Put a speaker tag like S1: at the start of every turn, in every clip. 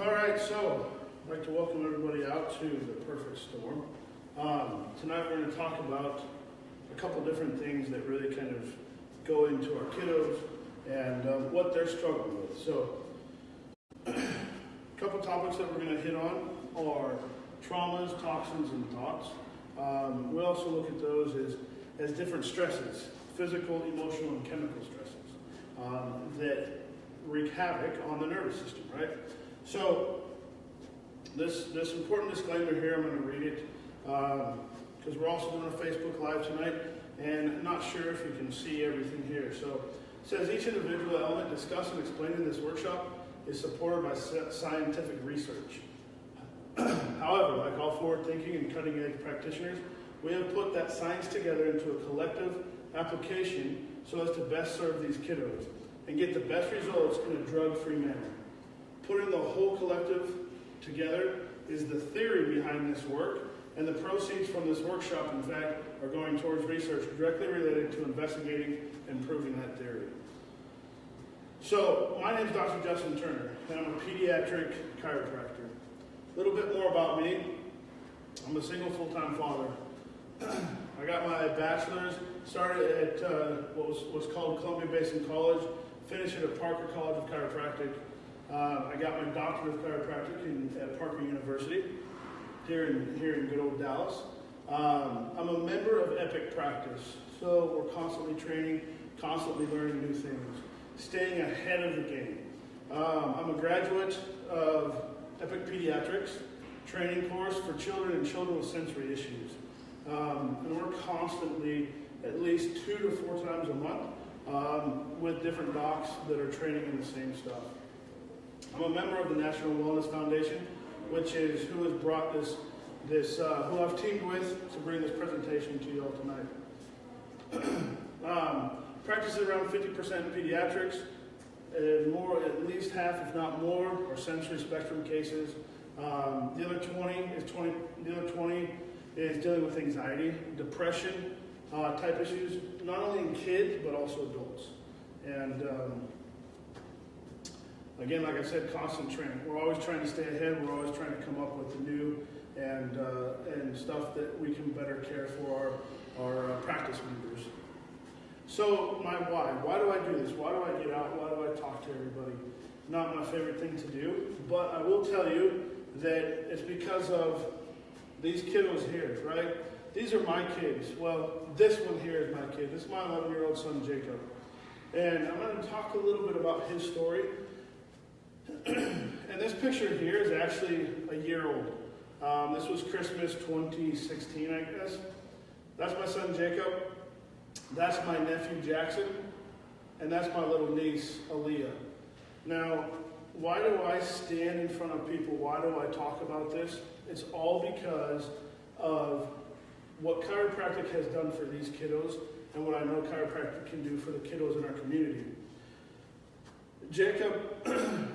S1: All right, so I'd like to welcome everybody out to the Perfect Storm. Tonight we're going to talk about a couple different things that really kind of go into our kiddos and what they're struggling with. So a couple topics that we're going to hit on are traumas, toxins, and thoughts. We also look at those as different stresses, physical, emotional, and chemical stresses that wreak havoc on the nervous system, right? So this important disclaimer here, I'm going to read it because we're also doing a Facebook Live tonight, and I'm not sure if you can see everything here. So it says each individual element discussed and explained in this workshop is supported by scientific research. However, like all forward-thinking and cutting-edge practitioners, we have put that science together into a collective application so as to best serve these kiddos and get the best results in a drug-free manner. Putting the whole collective together is the theory behind this work, and the proceeds from this workshop, in fact, are going towards research directly related to investigating and proving that theory. So, my name is Dr. Justin Turner, and I'm a pediatric chiropractor. A little bit more about me. I'm a single full-time father. I got my bachelor's, started at what's called Columbia Basin College, finished at Parker College of Chiropractic. I got my doctorate of chiropractic at Parker University here in good old Dallas. I'm a member of Epic Practice, so we're constantly training, constantly learning new things, staying ahead of the game. I'm a graduate of Epic Pediatrics training course for children and children with sensory issues. And we're constantly, at least 2 to 4 times a month, with different docs that are training in the same stuff. I'm a member of the National Wellness Foundation, which is who has brought who I've teamed with to bring this presentation to you all tonight. Practices around 50% in pediatrics, and more, at least half, if not more, are sensory spectrum cases. The other 20 is dealing with anxiety, depression type issues, not only in kids but also adults. And again, like I said, constant training. We're always trying to stay ahead. We're always trying to come up with the new and stuff that we can better care for our practice members. So my why. Why do I do this? Why do I get out? Why do I talk to everybody? Not my favorite thing to do, but I will tell you that it's because of these kiddos here, right? These are my kids. Well, this one here is my kid. This is my 11-year-old son, Jacob. And I'm going to talk a little bit about his story. And this picture here is actually a year old. This was Christmas 2016, I guess. That's my son, Jacob. That's my nephew, Jackson. And that's my little niece, Aaliyah. Now, why do I stand in front of people? Why do I talk about this? It's all because of what chiropractic has done for these kiddos and what I know chiropractic can do for the kiddos in our community. Jacob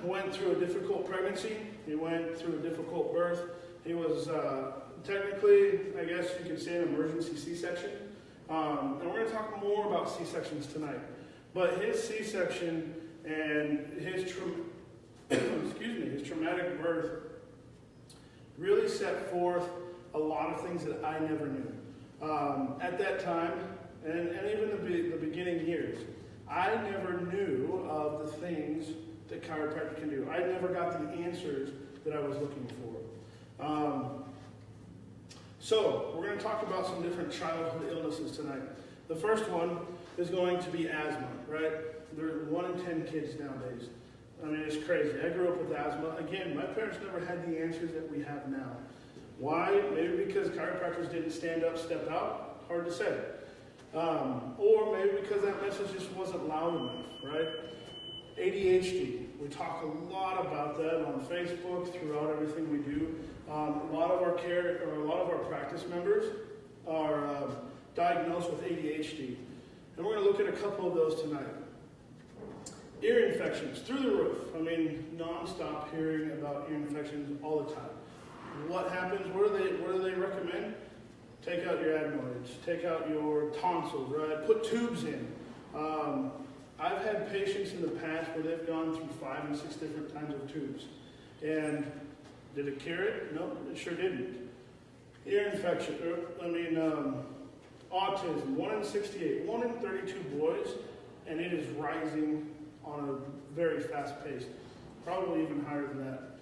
S1: went through a difficult pregnancy. He went through a difficult birth. He was technically, I guess you could say, an emergency C-section. And we're going to talk more about C-sections tonight. But his C-section and his traumatic birth really set forth a lot of things that I never knew. At that time, and even the beginning years, I never knew of the things that chiropractic can do. I never got the answers that I was looking for. So, we're going to talk about some different childhood illnesses tonight. The first one is going to be asthma, right? There are 1 in 10 kids nowadays. I mean, it's crazy. I grew up with asthma. Again, my parents never had the answers that we have now. Why? Maybe because chiropractors didn't stand up, step out. Hard to say. Or maybe because that message just wasn't loud enough, right? ADHD. We talk a lot about that on Facebook, throughout everything we do. A lot of our practice members are diagnosed with ADHD. And we're going to look at a couple of those tonight. Ear infections, through the roof. I mean, non-stop hearing about ear infections all the time. What happens? What do they recommend? Take out your adenoids, take out your tonsils, right? Put tubes in. I've had patients in the past where they've gone through 5 and 6 different kinds of tubes. And did it cure it? No, it sure didn't. Ear infection, autism, 1 in 68, 1 in 32 boys, and it is rising on a very fast pace, probably even higher than that.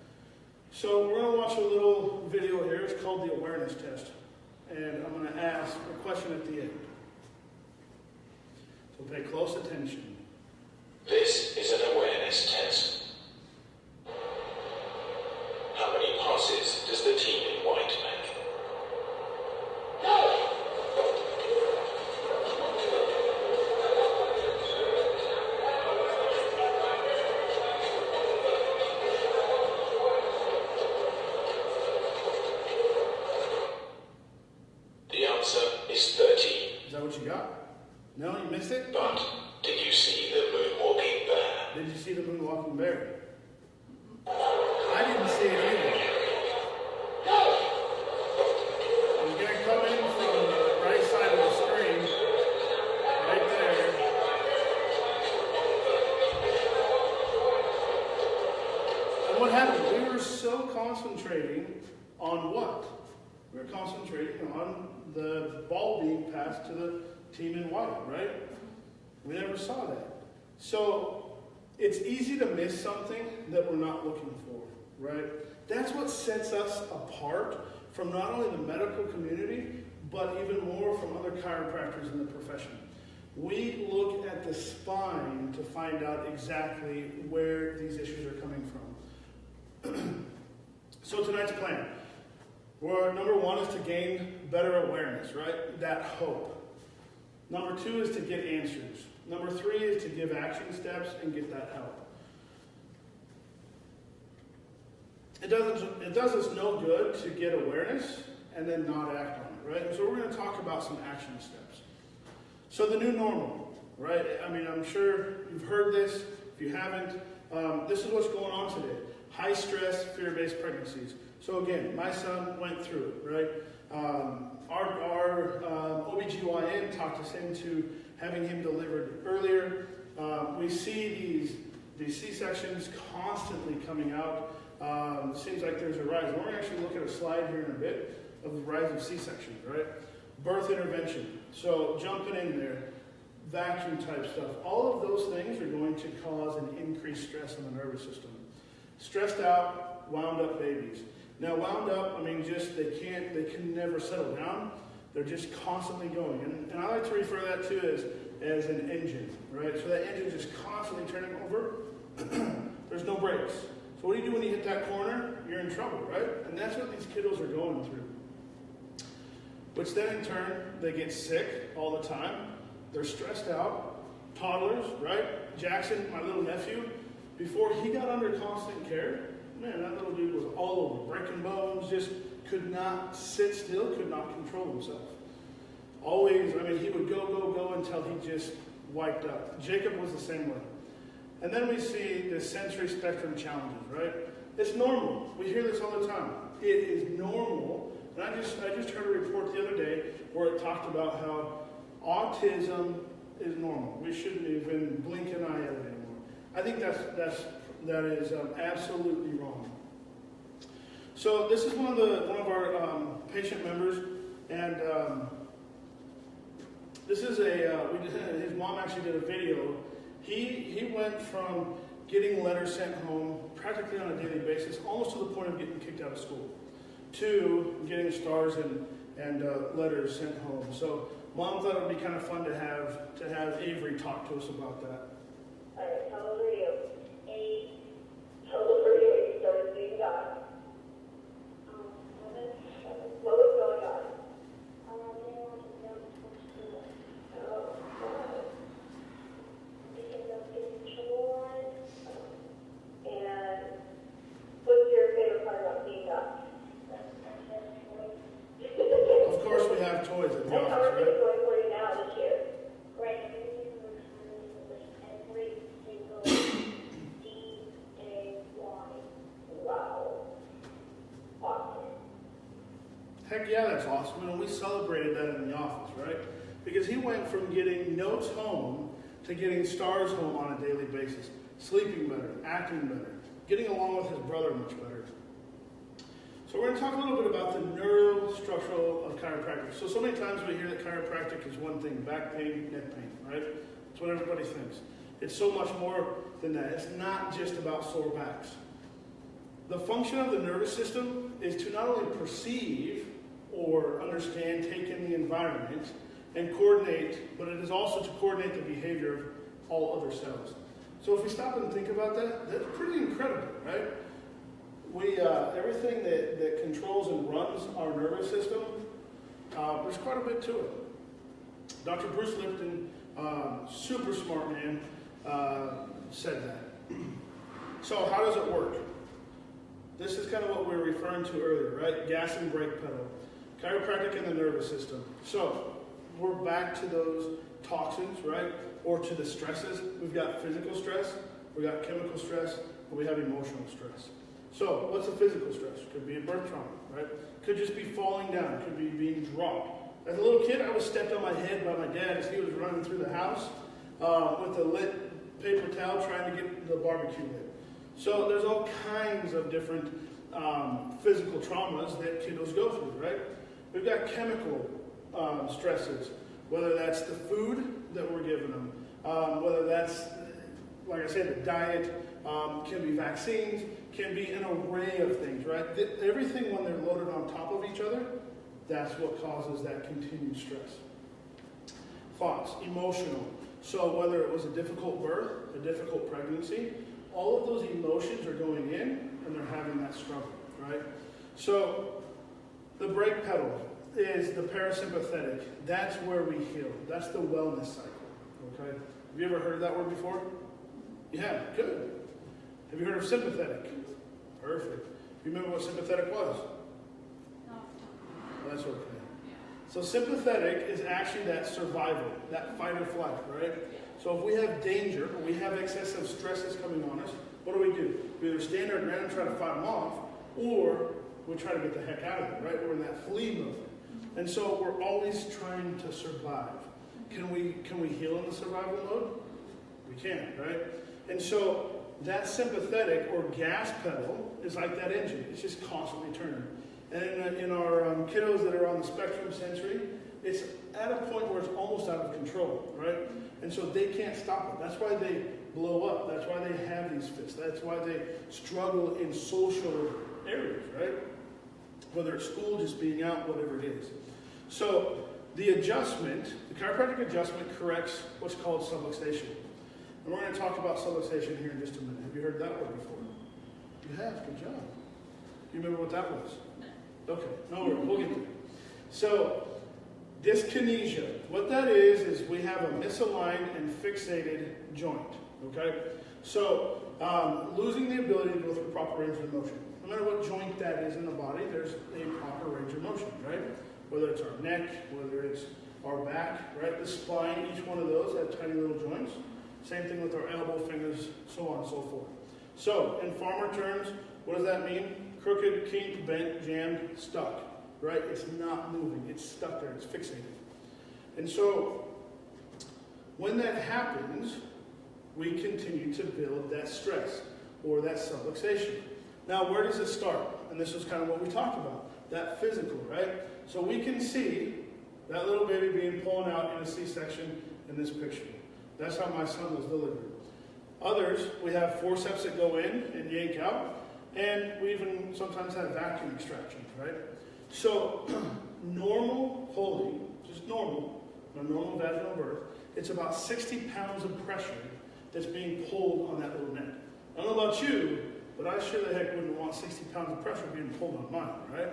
S1: So we're going to watch a little video here. It's called the awareness test. And I'm going to ask a question at the end. So pay close attention.
S2: This is an awareness test. How many passes does the team in white make? The answer is 13.
S1: Is that what you got? No, you missed it?
S2: But did you see the moonwalking bear?
S1: Did you see the moonwalking bear? I didn't see it either. It's going to come in from the right side of the screen, right there. And what happened? We were so concentrating on what? We were concentrating on the ball being passed to the team in white, right? We never saw that. So it's easy to miss something that we're not looking for, right? That's what sets us apart from not only the medical community, but even more from other chiropractors in the profession. We look at the spine to find out exactly where these issues are coming from. So tonight's plan. Well, number 1 is to gain better awareness, right? That hope. Number 2 is to get answers. Number 3 is to give action steps and get that help. It does us no good to get awareness and then not act on it, right? So we're going to talk about some action steps. So the new normal, right? I mean, I'm sure you've heard this. If you haven't, this is what's going on today. High stress, fear-based pregnancies. So again, my son went through it, right? Our OBGYN talked us into having him delivered earlier. We see these C-sections constantly coming out. It seems like there's a rise. We're going to actually look at a slide here in a bit of the rise of C-sections, right? Birth intervention. So jumping in there, vacuum type stuff. All of those things are going to cause an increased stress on the nervous system. Stressed out, wound up babies. Now, wound up, I mean, just they can never settle down. They're just constantly going. And I like to refer that to as an engine, right? So that engine is just constantly turning over. There's no brakes. So what do you do when you hit that corner? You're in trouble, right? And that's what these kiddos are going through. Which then in turn, they get sick all the time. They're stressed out. Toddlers, right? Jackson, my little nephew, before he got under constant care, man, that little dude was all over, breaking bones, just could not sit still, could not control himself. Always, I mean, he would go until he just wiped out. Jacob was the same way. And then we see the sensory spectrum challenges, right? It's normal. We hear this all the time. It is normal. And I just heard a report the other day where it talked about how autism is normal. We shouldn't even blink an eye at it anymore. I think that is absolutely wrong. So this is one of our patient members, and this is his mom actually did a video. He went from getting letters sent home practically on a daily basis, almost to the point of getting kicked out of school, to getting stars and letters sent home. So Mom thought it would be kind of fun to have Avery talk to us about that.
S3: All right, how old are you? 8. How old were you when you started seeing God? 7. What was going on? I didn't want to go to school. Oh, God. Because I was getting in trouble a lot. And what's your favorite part about seeing God?
S1: Of course we have toys at the
S3: And how are
S1: office,
S3: things
S1: right?
S3: going for you now this year?
S4: Great. Every single D-A-Y.
S3: Wow. Awesome.
S1: Heck yeah, that's awesome. And we celebrated that in the office, right? Because he went from getting notes home to getting stars home on a daily basis, sleeping better, acting better, getting along with his brother much better. So we're going to talk a little bit about the neurostructural of chiropractic. So many times we hear that chiropractic is one thing, back pain, neck pain, right? That's what everybody thinks. It's so much more than that. It's not just about sore backs. The function of the nervous system is to not only perceive or understand, take in the environment, and coordinate, but it is also to coordinate the behavior of all other cells. So if we stop and think about that, that's pretty incredible, right? Everything that controls and runs our nervous system, there's quite a bit to it. Dr. Bruce Lipton, super smart man, said that. So how does it work? This is kind of what we were referring to earlier, right? Gas and brake pedal. Chiropractic and the nervous system. So we're back to those toxins, right? Or to the stresses. We've got physical stress, we've got chemical stress, and we have emotional stress. So what's the physical stress? Could be a birth trauma, right? Could just be falling down, could be being dropped. As a little kid, I was stepped on my head by my dad as he was running through the house with a lit paper towel trying to get the barbecue lit. So there's all kinds of different physical traumas that kiddos go through, right? We've got chemical stresses, whether that's the food that we're giving them, whether that's, like I said, the diet, can be vaccines, can be an array of things, right? Everything when they're loaded on top of each other, that's what causes that continued stress. Thoughts, emotional. So whether it was a difficult birth, a difficult pregnancy, all of those emotions are going in and they're having that struggle, right? So the brake pedal is the parasympathetic. That's where we heal. That's the wellness cycle, okay? Have you ever heard that word before? You have? Good. Have you heard of sympathetic? Perfect. You remember what sympathetic was?
S4: No.
S1: That's okay. So sympathetic is actually that survival, that fight or flight, right? So if we have danger, or we have excessive stresses coming on us, what do? We either stand our ground and try to fight them off, or we try to get the heck out of it, right? We're in that flee mode. And so we're always trying to survive. Can we heal in the survival mode? We can, right? And so that sympathetic or gas pedal is like that engine. It's just constantly turning. And in our kiddos that are on the spectrum sensory, it's at a point where it's almost out of control, right? And so they can't stop it. That's why they blow up. That's why they have these fits. That's why they struggle in social areas, right? Whether it's school, just being out, whatever it is. So the adjustment, the chiropractic adjustment corrects what's called subluxation. And we're going to talk about subluxation here in just a minute. Have you heard that word before? You have. Good job. You remember what that was? Okay. No worries. We'll get there. So dyskinesia. What that is we have a misaligned and fixated joint. Okay? So losing the ability to go through proper range of motion. No matter what joint that is in the body, there's a proper range of motion, right? Whether it's our neck, whether it's our back, right? The spine, each one of those have tiny little joints. Same thing with our elbow, fingers, so on and so forth. So, in farmer terms, what does that mean? Crooked, kinked, bent, jammed, stuck, right? It's not moving. It's stuck there. It's fixated. And so, when that happens, we continue to build that stress or that subluxation. Now, where does it start? And this is kind of what we talked about, that physical, right? So we can see that little baby being pulled out in a C-section in this picture. That's how my son was delivered. Others, we have forceps that go in and yank out, and we even sometimes have vacuum extractions, right? So normal pulling, just normal, a normal vaginal birth, it's about 60 pounds of pressure that's being pulled on that little neck. I don't know about you, but I sure the heck wouldn't want 60 pounds of pressure being pulled on mine, right?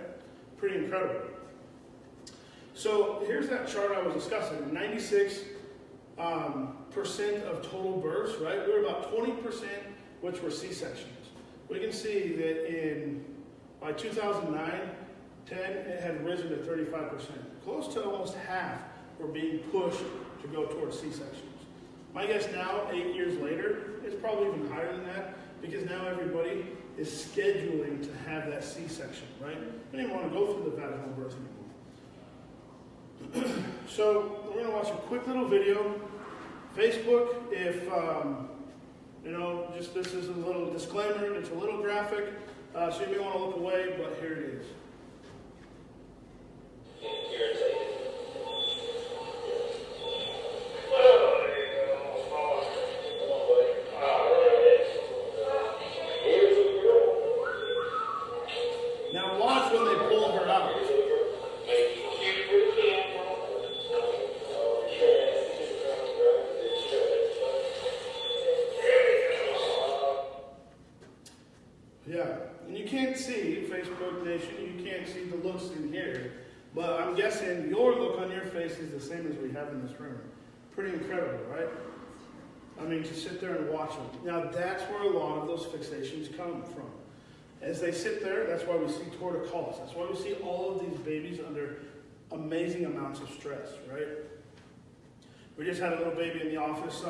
S1: Pretty incredible. So here's that chart I was discussing. 96% of total births, right? We were about 20%, which were C-sections. We can see that by 2009, 10, it had risen to 35%. Close to almost half were being pushed to go towards C-sections. My guess now, 8 years later, it's probably even higher than that, because now everybody is scheduling to have that C-section, right? They don't even want to go through the vaginal birth anymore. So we're going to watch a quick little video. Facebook, if You know, just this is a little disclaimer. It's a little graphic, so you may want to look away, but here it is. Now watch when they pull her out. Yeah, and you can't see, Facebook Nation, you can't see the looks in here, but I'm guessing your look on your face is the same as we have in this room. Pretty incredible, right? I mean, to sit there and watch them. Now, that's where a lot of those fixations come from. As they sit there, that's why we see torticollis. That's why we see all of these babies under amazing amounts of stress, right? We just had a little baby in the office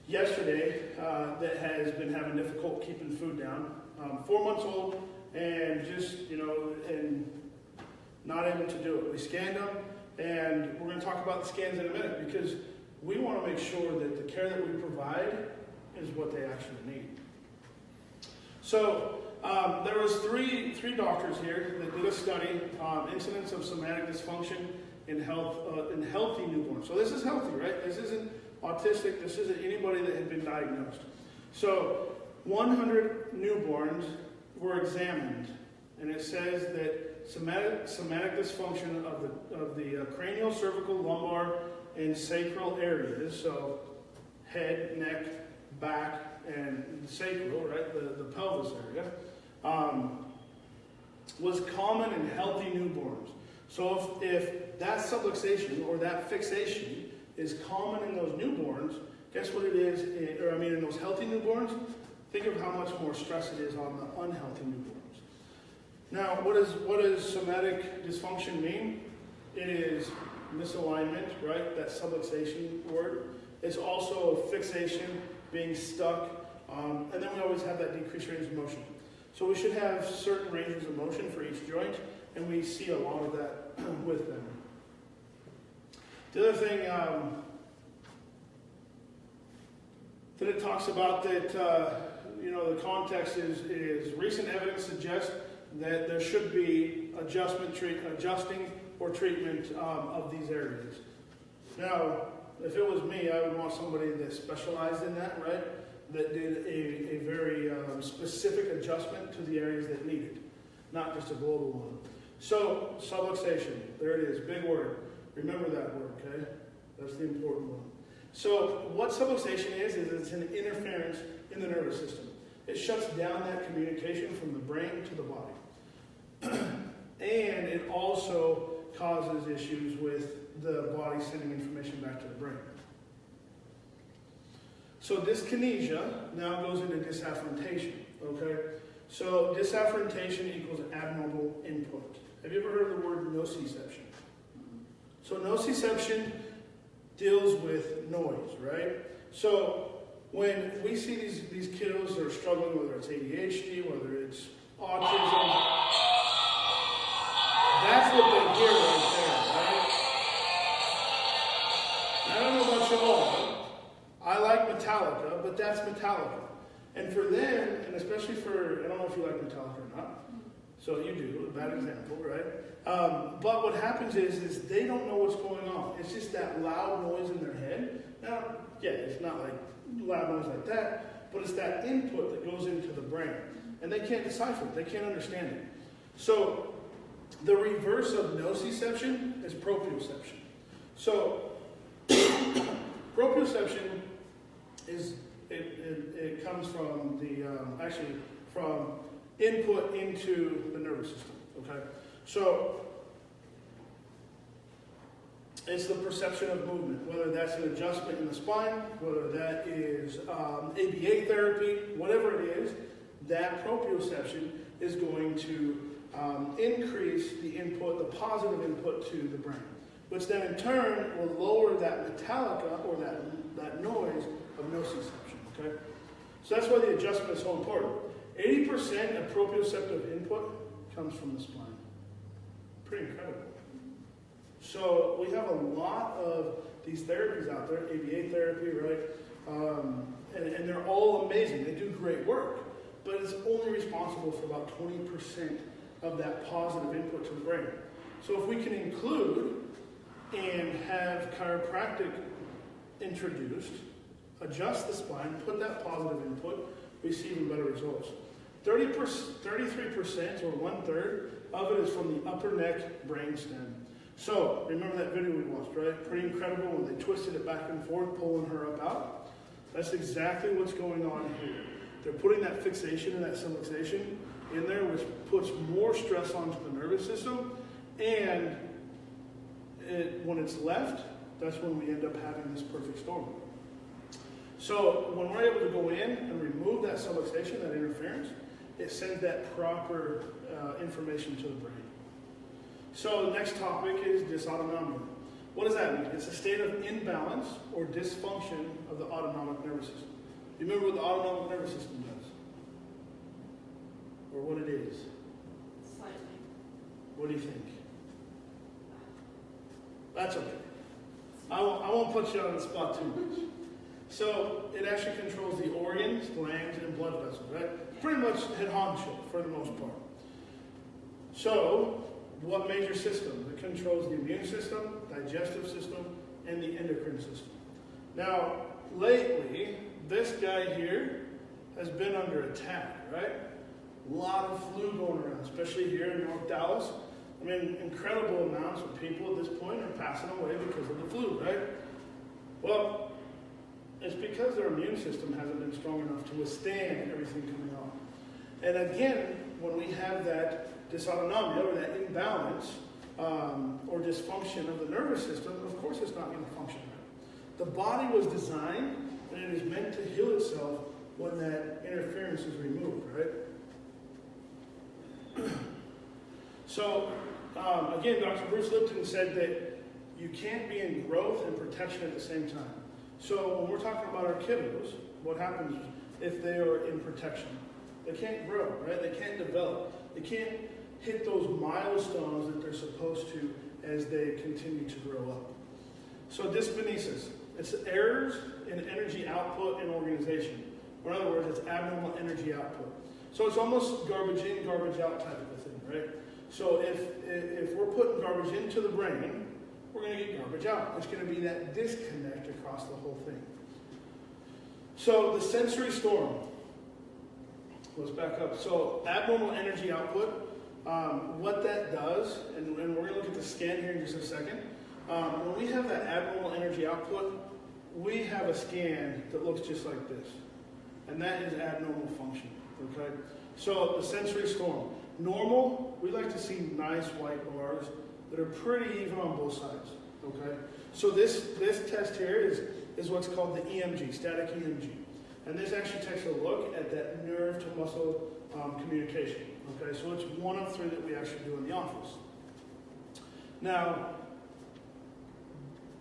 S1: yesterday that has been having difficulty keeping food down. 4 months old and just, and not able to do it. We scanned them, and we're going to talk about the scans in a minute because we want to make sure that the care that we provide is what they actually need. So there was three doctors here that did a study on incidence of somatic dysfunction in healthy newborns. So this is healthy, right? This isn't autistic. This isn't anybody that had been diagnosed. So 100 newborns were examined, and it says that somatic dysfunction of the cranial, cervical, lumbar, and sacral areas, so head, neck, back, and the sacral, right, the pelvis area, was common in healthy newborns. So if that subluxation or that fixation is common in those newborns, guess what it is, in those healthy newborns? Think of how much more stress it is on the unhealthy newborns. Now, what does somatic dysfunction mean? It is misalignment, right? That subluxation word. It's also fixation, being stuck, and then we always have that decreased range of motion. So we should have certain ranges of motion for each joint, and we see a lot of that with them. The other thing that it talks about that, the context is recent evidence suggests that there should be adjusting or treatment of these areas. Now, if it was me, I would want somebody that specialized in that, right? That did a very specific adjustment to the areas that need it, not just a global one. So, subluxation, there it is, big word. Remember that word, okay? That's the important one. So, what subluxation is it's an interference in the nervous system. It shuts down that communication from the brain to the body. And it also causes issues with the body sending information back to the brain. So dyskinesia now goes into disafferentation, okay? So disafferentation equals abnormal input. Have you ever heard of the word nociception? So nociception deals with noise, right? So when we see these kiddos that are struggling, whether it's ADHD, whether it's autism, that's what they hear right there, right? I don't know about you all. I like Metallica, but that's Metallica. And for them, and especially for, I don't know if you like Metallica or not, so you do, a bad example, right? But what happens is they don't know what's going on. It's just that loud noise in their head. Now, yeah, it's not like loud noise like that, but it's that input that goes into the brain. And they can't decipher it. They can't understand it. So the reverse of nociception is proprioception. So proprioception is, it comes from from input into the nervous system, okay? So it's the perception of movement, whether that's an adjustment in the spine, whether that is ABA therapy, whatever it is, that proprioception is going to increase the input, the positive input to the brain, which then in turn will lower that Metallica or that noise of nociception, okay? So that's why the adjustment is so important. 80% of proprioceptive input comes from the spine. Pretty incredible. So we have a lot of these therapies out there, ABA therapy, right? And they're all it's only responsible for about 20% of that positive input to the brain. So if we can include and have chiropractic introduced, adjust the spine, put that positive input, we see even better results. 33% or 1/3 of it is from the upper neck brainstem. So remember that video we watched, right? Pretty incredible when they twisted it back and forth, pulling her up out. That's exactly what's going on here. They're putting that fixation and that subluxation in there, which puts more stress onto the nervous system, and when it's left, that's when we end up having this perfect storm. So when we're able to go in and remove that subluxation, that interference, it sends that proper information to the brain. So the next topic is dysautonomia. What does that mean? It's a state of imbalance or dysfunction of the autonomic nervous system. You remember what the autonomic nervous system does? Or what it is?
S4: Slightly.
S1: What do you think? That's okay. I won't put you on the spot too much. So it actually controls the organs, glands, and blood vessels, right? Pretty much head honcho for the most part. So what major system? It controls the immune system, digestive system, and the endocrine system. Now, lately, this guy here has been under attack, right? A lot of flu going around, especially here in North Dallas. I mean, incredible amounts of people at this point are passing away because of the flu, right? Well, it's because their immune system hasn't been strong enough to withstand everything coming on. And again, when we have that dysautonomia or that imbalance or dysfunction of the nervous system, of course it's not going to function right. The body was designed and it is meant to heal itself when that interference is removed, right? So, again, Dr. Bruce Lipton said that you can't be in growth and protection at the same time. So when we're talking about our kiddos, what happens if they are in protection? They can't grow, right? They can't develop. They can't hit those milestones that they're supposed to as they continue to grow up. So dyskinesis, it's errors in energy output and organization. Or in other words, it's abnormal energy output. So it's almost garbage in, garbage out type of a thing, right? So if we're putting garbage into the brain, we're going to get garbage out. It's going to be that disconnect across the whole thing. So the sensory storm. Let's back up. So abnormal energy output, what that does, and we're going to look at the scan here in just a second. When we have that abnormal energy output, we have a scan that looks just like this. And that is abnormal function, okay? So the sensory storm. Normal, we like to see nice white bars that are pretty even on both sides, okay? So this test here is what's called the EMG, static EMG. And this actually takes a look at that nerve to muscle communication, okay? So it's one of 3 that we actually do in the office. Now,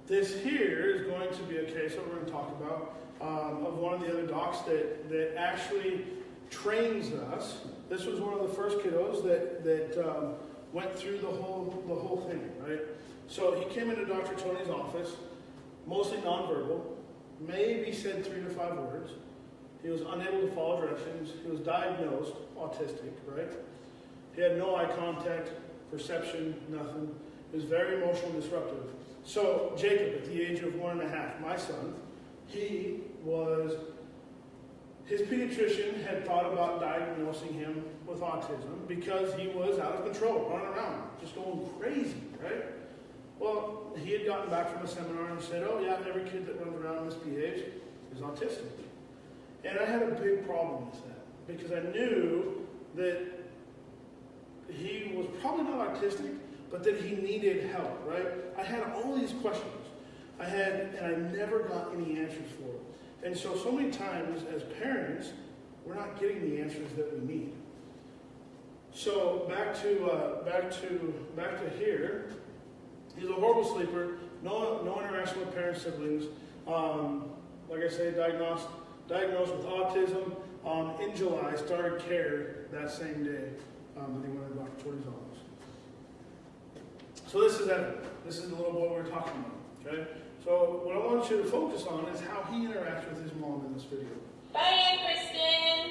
S1: this here is going to be a case that we're going to talk about of one of the other docs that actually trains us. This was one of the first kiddos that went through the whole thing, right? So he came into Dr. Tony's office, mostly nonverbal, maybe said 3 to 5 words. He was unable to follow directions. He was diagnosed autistic, right? He had no eye contact, perception, nothing. He was very emotionally disruptive. So Jacob, at the age of 1.5, my son, his pediatrician had thought about diagnosing him with autism because he was out of control, running around, just going crazy, right? Well, he had gotten back from a seminar and said, oh yeah, every kid that runs around and misbehaves is autistic. And I had a big problem with that because I knew that he was probably not autistic, but that he needed help, right? I had all these questions. And I never got any answers for it. And so many times as parents, we're not getting the answers that we need. So back to here. He's a horrible sleeper. No interaction with parents, siblings. Like I say, diagnosed with autism. In July, started care that same day when he went to Dr. Tony's office. So this is Evan. This is the little boy we're talking about. Okay. So what I want you to focus on is how he interacts with his mom in this video.
S4: Bye, Kristen.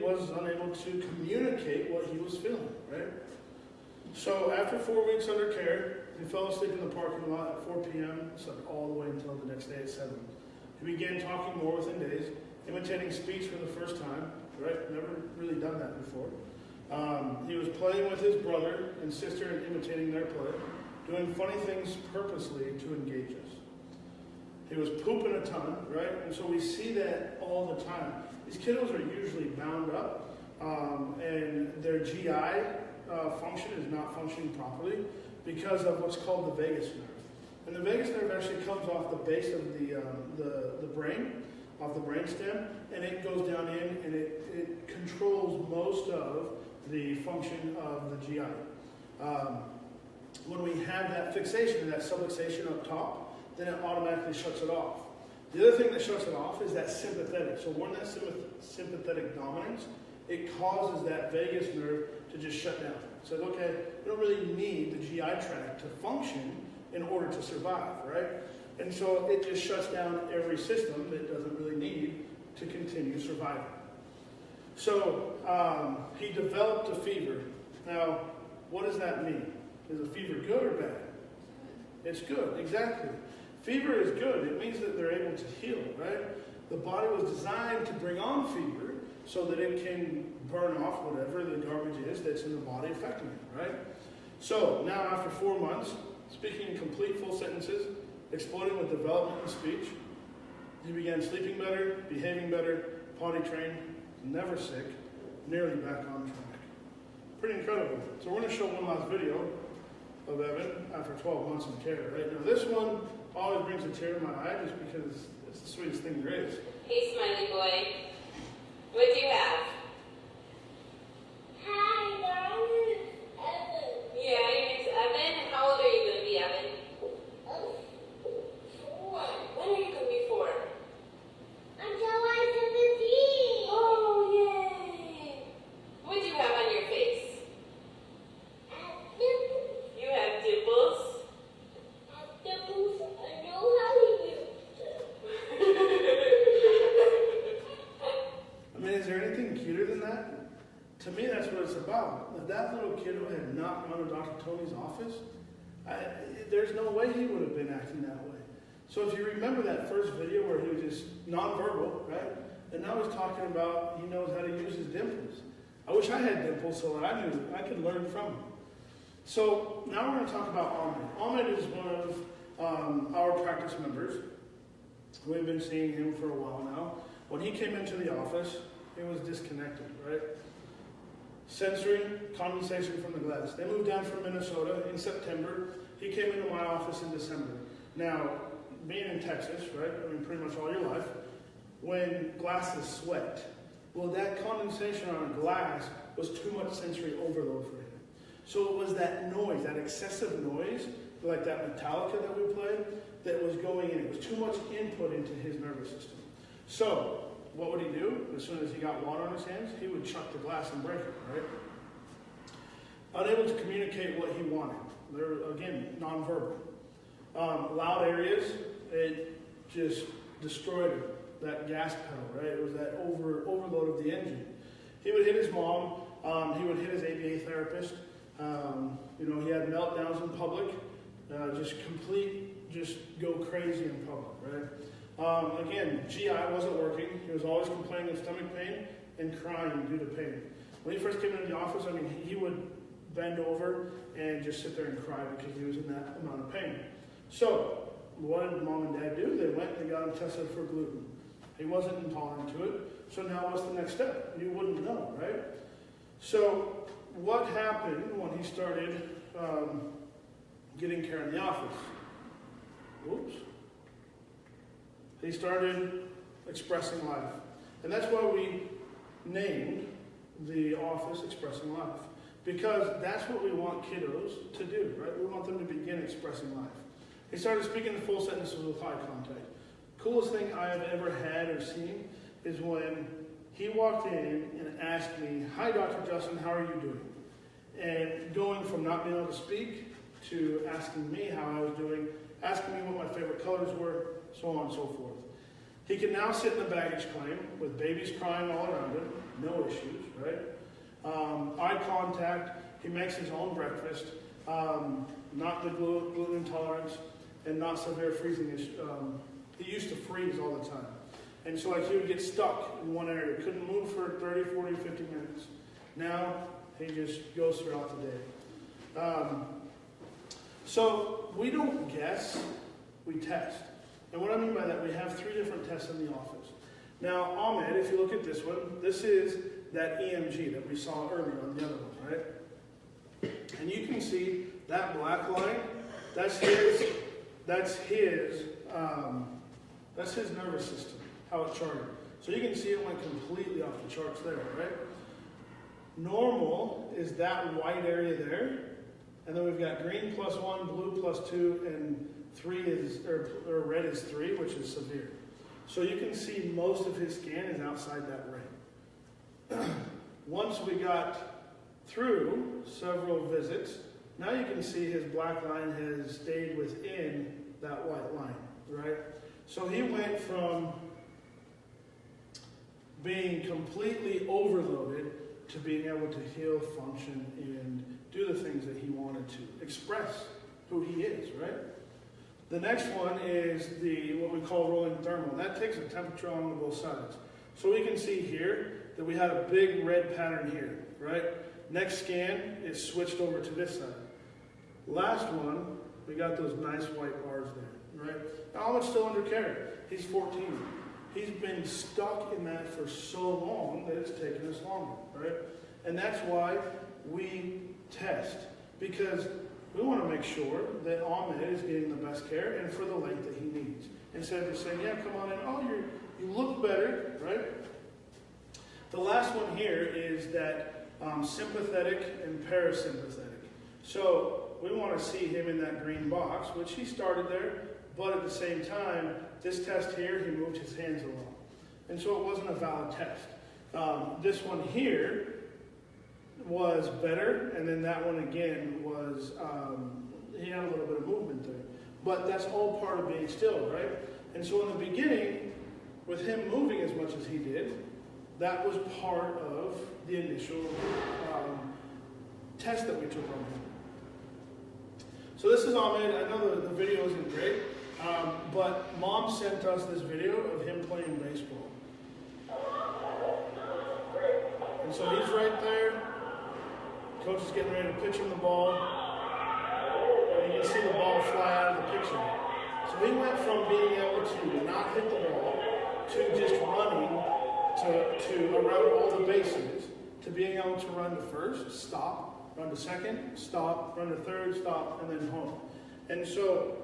S1: was unable to communicate what he was feeling, right? So after 4 weeks under care, he fell asleep in the parking lot at 4 p.m., slept all the way until the next day at 7. He began talking more within days, imitating speech for the first time, right? Never really done that before. He was playing with his brother and sister and imitating their play, doing funny things purposely to engage us. He was pooping a ton, right? And so we see that all the time. These kiddos are usually bound up, and their GI function is not functioning properly because of what's called the vagus nerve. And the vagus nerve actually comes off the base of the brain, off the brainstem, and it goes down in and it controls most of the function of the GI. When we have that fixation, that subluxation up top, then it automatically shuts it off. The other thing that shuts it off is that sympathetic. So when that sympathetic dominates, it causes that vagus nerve to just shut down. It says, okay, we don't really need the GI tract to function in order to survive, right? And so it just shuts down every system that doesn't really need to continue surviving. So he developed a fever. Now, what does that mean? Is a fever good or bad? It's good, exactly. Fever is good. It means that they're able to heal, right? The body was designed to bring on fever so that it can burn off whatever the garbage is that's in the body affecting it, right? So now after 4 months, speaking in complete full sentences, exploding with development and speech, he began sleeping better, behaving better, potty trained, never sick, nearly back on track. Pretty incredible. So we're going to show one last video of Evan after 12 months in care. Right now, this one always brings a tear to my eye just because it's the sweetest thing there is.
S4: Hey, smiley boy. What do you have?
S3: Hi, darling. Evan.
S4: Yeah, your name's Evan. And how old are you going to be, Evan?
S3: 4.
S4: When are you going to be 4?
S3: Until I'm 17.
S4: Oh, yay. What do you have on your face? You have dimples.
S3: I know how to use
S1: I mean, is there anything cuter than that? To me, that's what it's about. If that little kiddo had not gone to Dr. Tony's office, there's no way he would have been acting that way. So if you remember that first video where he was just nonverbal, right? And now he's talking about he knows how to use his dimples. I wish I had dimples so that I knew I could learn from him. So now we're going to talk about Ahmed. Ahmed is one of our practice members. We've been seeing him for a while now. When he came into the office, he was disconnected, right? Sensory condensation from the glass. They moved down from Minnesota in September. He came into my office in December. Now, being in Texas, right, I mean pretty much all your life, when glasses sweat, well, that condensation on a glass was too much sensory overload for him. So it was that noise, that excessive noise, like that Metallica that we played, that was going in. It was too much input into his nervous system. So what would he do? As soon as he got water on his hands, he would chuck the glass and break it, right? Unable to communicate what he wanted. They're, again, nonverbal. Loud areas, it just destroyed him. That gas pedal, right? It was that overload of the engine. He would hit his mom. He would hit his ABA therapist. He had meltdowns in public. Just go crazy in public, right? Again, GI wasn't working. He was always complaining of stomach pain and crying due to pain. When he first came into the office, he would bend over and just sit there and cry because he was in that amount of pain. So, what did mom and dad do? They went and got him tested for gluten. He wasn't intolerant to it. So now what's the next step? You wouldn't know, right? So, what happened when he started getting care in the office? Whoops. He started expressing life. And that's why we named the office Expressing Life. Because that's what we want kiddos to do, right? We want them to begin expressing life. He started speaking in full sentences with eye contact. Coolest thing I have ever had or seen is when he walked in and asked me, "Hi, Dr. Justin, how are you doing?" And going from not being able to speak to asking me how I was doing, asking me what my favorite colors were, so on and so forth. He can now sit in the baggage claim with babies crying all around him. no issues, right? Eye contact, he makes his own breakfast, not the gluten intolerance, and not severe freezing issue. He used to freeze all the time. And so like he would get stuck in one area, couldn't move for 30, 40, 50 minutes. Now he just goes throughout the day. So we don't guess, we test. And what I mean by that, we have 3 different tests in the office. Now Ahmed, if you look at this one, this is that EMG that we saw earlier on the other one, right? And you can see that black line, that's his nervous system, how it charted. So you can see it went completely off the charts there, right? Normal is that white area there, and then we've got green +1, blue +2, and 3 is, or red is 3, which is severe. So you can see most of his scan is outside that ring. Once we got through several visits, now you can see his black line has stayed within that white line, right? So he went from being completely overloaded to being able to heal, function, and do the things that he wanted to, express who he is, right? The next one is what we call rolling thermal. That takes a temperature on both sides. So we can see here that we had a big red pattern here, right? Next scan, it switched over to this side. Last one, we got those nice white bars there, right? Now Ahmed's still under care. He's 14. He's been stuck in that for so long that it's taken us longer, right? And that's why we test, because we want to make sure that Ahmed is getting the best care and for the length that he needs. Instead of just saying, yeah, come on in, oh, you look better, right? The last one here is that sympathetic and parasympathetic. So we want to see him in that green box, which he started there, but at the same time, this test here, he moved his hands along. And so it wasn't a valid test. This one here was better, and then that one again was, he had a little bit of movement there. But that's all part of being still, right? And so in the beginning, with him moving as much as he did, that was part of the initial test that we took on him. So this is Ahmed. I know the video isn't great, but Mom sent us this video of him playing baseball. And so he's right there. Coach is getting ready to pitch him the ball. And you can see the ball fly out of the picture. So he went from being able to not hit the ball to just running to around all the bases, to being able to run to first, stop, run to second, stop, run to third, stop, and then home. And so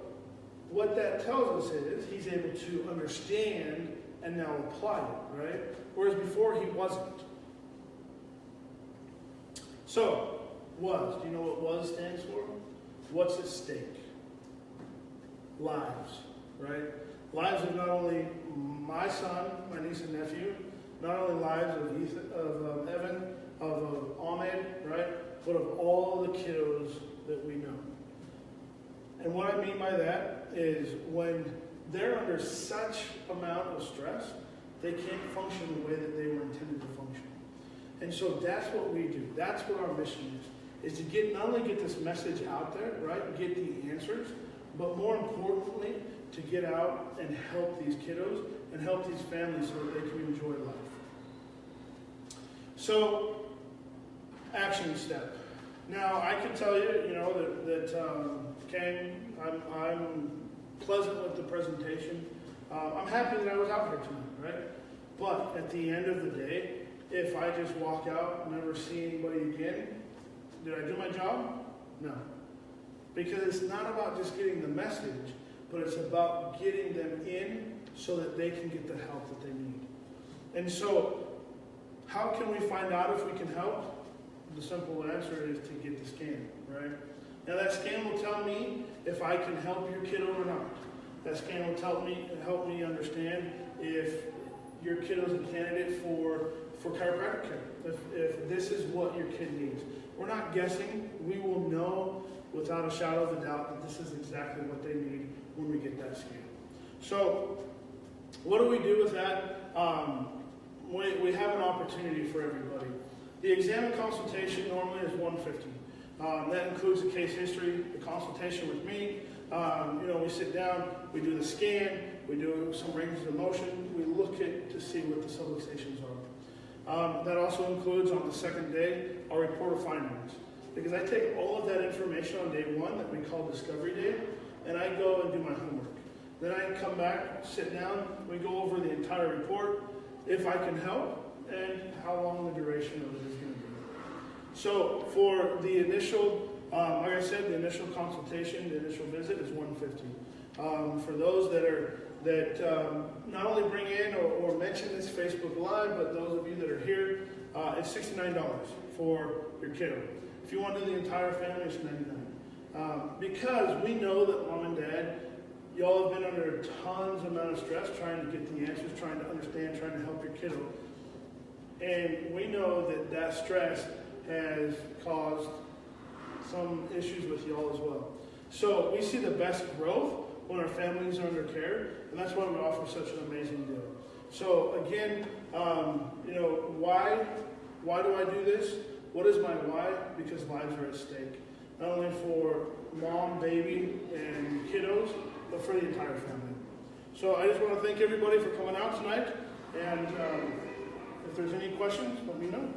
S1: what that tells us is he's able to understand and now apply it, right? Whereas before he wasn't. So, WAS. Do you know what WAS stands for? What's at stake? Lives, right? Lives of not only my son, my niece and nephew, not only lives of Ethan, of Evan, of Ahmed, right? But of all the kiddos that we know. And what I mean by that is when they're under such amount of stress, they can't function the way that they were intended to function. And so that's what we do. That's what our mission is to not only get this message out there, right, get the answers, but more importantly, to get out and help these kiddos and help these families so that they can enjoy life. So, action step. Now, I can tell you, I'm pleasant with the presentation. I'm happy that I was out here tonight, right? But at the end of the day, if I just walk out and never see anybody again, did I do my job? No. Because it's not about just getting the message, but it's about getting them in so that they can get the help that they need. And so, how can we find out if we can help? The simple answer is to get the scan, right? Now that scan will tell me if I can help your kiddo or not. That scan will help me understand if your kiddo's a candidate for chiropractic care, if this is what your kid needs. We're not guessing. We will know without a shadow of a doubt that this is exactly what they need when we get that scan. So what do we do with that? we have an opportunity for everybody. The exam and consultation normally is $150. That includes the case history, the consultation with me. We sit down, we do the scan, we do some ranges of motion, we look at to see what the subluxations are. That also includes on the second day our report of findings. Because I take all of that information on day one that we call discovery day, and I go and do my homework. Then I come back, sit down, we go over the entire report, if I can help, and how long the duration of it is going to be. So for the initial, like I said, the initial consultation, the initial visit is $150. For those that not only bring in or mention this Facebook Live, but those of you that are here, it's $69 for your kiddo. If you want to do the entire family, it's $99. Because we know that mom and dad, y'all have been under tons amount of stress trying to get the answers, trying to understand, trying to help your kiddo. And we know that stress has caused some issues with y'all as well. So we see the best growth when our families are under care, and that's why we offer such an amazing deal. So again, why do I do this? What is my why? Because lives are at stake. Not only for mom, baby, and kiddos, but for the entire family. So I just want to thank everybody for coming out tonight, and if there's any questions, let me know.